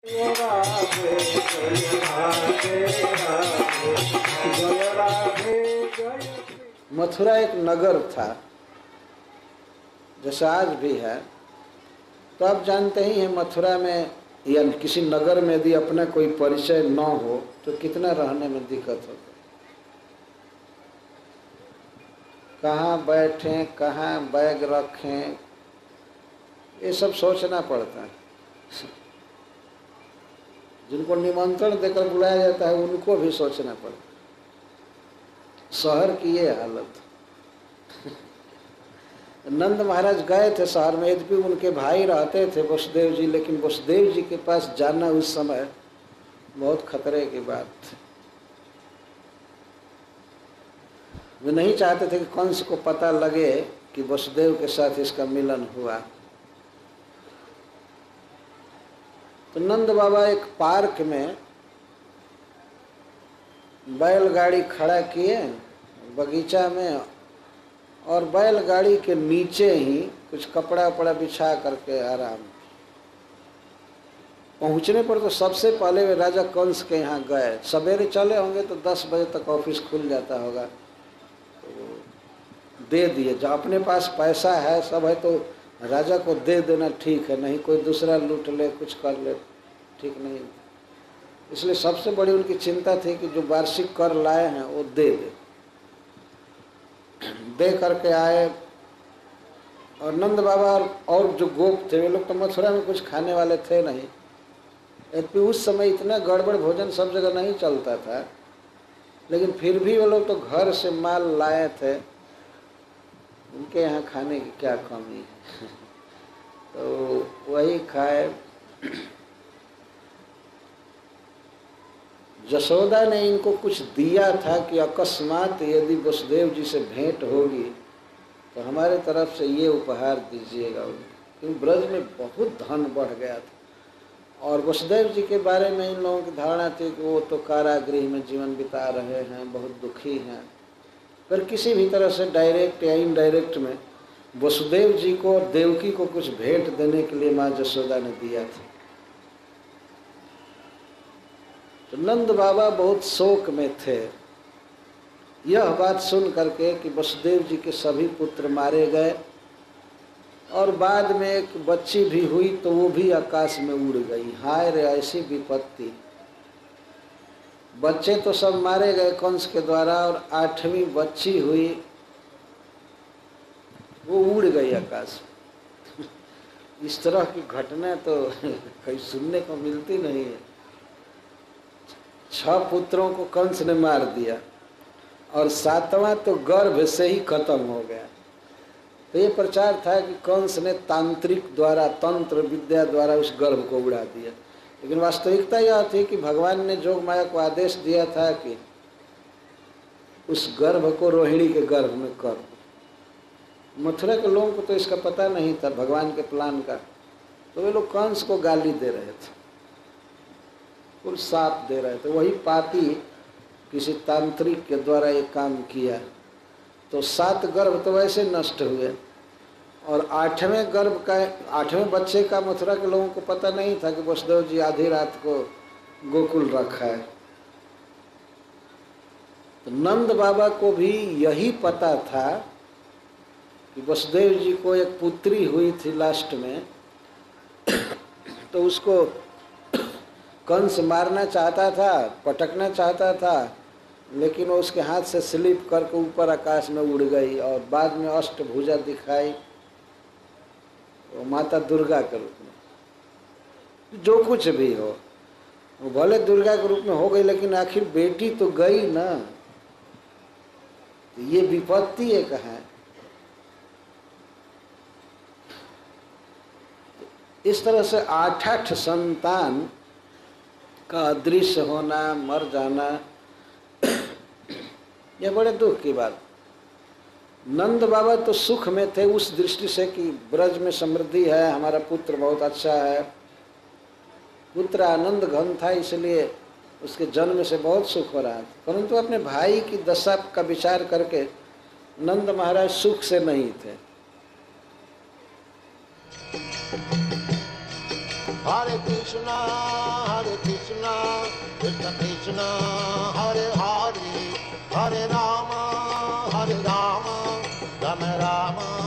मथुरा एक नगर था, जैसा आज भी है। तो आप जानते ही हैं मथुरा में या किसी नगर में यदि अपना कोई परिचय न हो तो कितना रहने में दिक्कत होती। कहाँ बैठें, कहाँ बैग रखें, ये सब सोचना पड़ता है। जिनको निमंत्रण देकर बुलाया जाता है उनको भी सोचना पड़ता है। शहर की ये हालत। नंद महाराज गए थे शहर में, यद्यपि उनके भाई रहते थे वसुदेव जी, लेकिन वसुदेव जी के पास जाना उस समय बहुत खतरे की बात थी। वे नहीं चाहते थे कि कंस को पता लगे कि वसुदेव के साथ इसका मिलन हुआ। तो नंद बाबा एक पार्क में बैलगाड़ी खड़ा किए बगीचा में, और बैलगाड़ी के नीचे ही कुछ कपड़ा वपड़ा बिछा करके आराम। पहुंचने पर तो सबसे पहले वे राजा कंस के यहाँ गए। सवेरे चले होंगे तो 10 बजे तक ऑफिस खुल जाता होगा, तो दे दिए। जो अपने पास पैसा है सब है तो राजा को दे देना ठीक है, नहीं कोई दूसरा लूट ले कुछ कर ले, ठीक नहीं। इसलिए सबसे बड़ी उनकी चिंता थी कि जो वार्षिक कर लाए हैं वो दे करके आए। और नंद बाबा और जो गोप थे वे लोग तो मथुरा में कुछ खाने वाले थे नहीं, यद्यपि उस समय इतना गड़बड़ भोजन सब जगह नहीं चलता था, लेकिन फिर भी वो लोग तो घर से माल लाए थे। उनके यहाँ खाने की क्या कमी है। तो वही खाए। यशोदा ने इनको कुछ दिया था कि अकस्मात यदि वसुदेव जी से भेंट होगी तो हमारे तरफ से ये उपहार दीजिएगा, क्योंकि ब्रज में बहुत धन बढ़ गया था। और वसुदेव जी के बारे में इन लोगों की धारणा थी कि वो तो कारागृह में जीवन बिता रहे हैं, बहुत दुखी हैं। पर किसी भी तरह से डायरेक्ट या इनडायरेक्ट में वसुदेव जी को और देवकी को कुछ भेंट देने के लिए माँ यशोदा ने दिया था। तो नंद बाबा बहुत शोक में थे यह बात सुन करके कि वसुदेव जी के सभी पुत्र मारे गए, और बाद में एक बच्ची भी हुई तो वो भी आकाश में उड़ गई। हाय रे ऐसी विपत्ति। बच्चे तो सब मारे गए कंस के द्वारा, और 8वीं बच्ची हुई वो उड़ गई आकाश में। इस तरह की घटना तो कहीं सुनने को मिलती नहीं है। 6 पुत्रों को कंस ने मार दिया और 7वां तो गर्भ से ही खत्म हो गया। तो ये प्रचार था कि कंस ने तांत्रिक द्वारा, तंत्र विद्या द्वारा उस गर्भ को उड़ा दिया, लेकिन वास्तविकता यह थी कि भगवान ने जोग माया को आदेश दिया था कि उस गर्भ को रोहिणी के गर्भ में कर। मथुरा के लोगों को तो इसका पता नहीं था भगवान के प्लान का, तो वे लोग कंस को गाली दे रहे थे, कुल साथ दे रहे थे। वही पापी किसी तांत्रिक के द्वारा ये काम किया, तो 7 गर्भ तो वैसे नष्ट हुए, और 8वें बच्चे का मथुरा के लोगों को पता नहीं था कि वसुदेव जी आधी रात को गोकुल रखा है। तो नंद बाबा को भी यही पता था कि वसुदेव जी को एक पुत्री हुई थी लास्ट में, तो उसको कंस मारना चाहता था, पटकना चाहता था, लेकिन वो उसके हाथ से स्लिप करके ऊपर आकाश में उड़ गई, और बाद में अष्टभुजा दिखाई वो माता दुर्गा के रूप में। जो कुछ भी हो, वो भले दुर्गा के रूप में हो गई, लेकिन आखिर बेटी तो गई ना। तो ये विपत्ति एक है। इस तरह से 8 संतान का अदृश्य होना, मर जाना, यह बड़े दुख की बात। नंद बाबा तो सुख में थे उस दृष्टि से कि ब्रज में समृद्धि है, हमारा पुत्र बहुत अच्छा है, पुत्र आनंद घन था, इसलिए उसके जन्म से बहुत सुख हो रहा था। परंतु अपने भाई की दशा का विचार करके नंद महाराज सुख से नहीं थे। Hare Krishna Krishna Krishna Krishna Hare Hare Hare Ram Ram Ram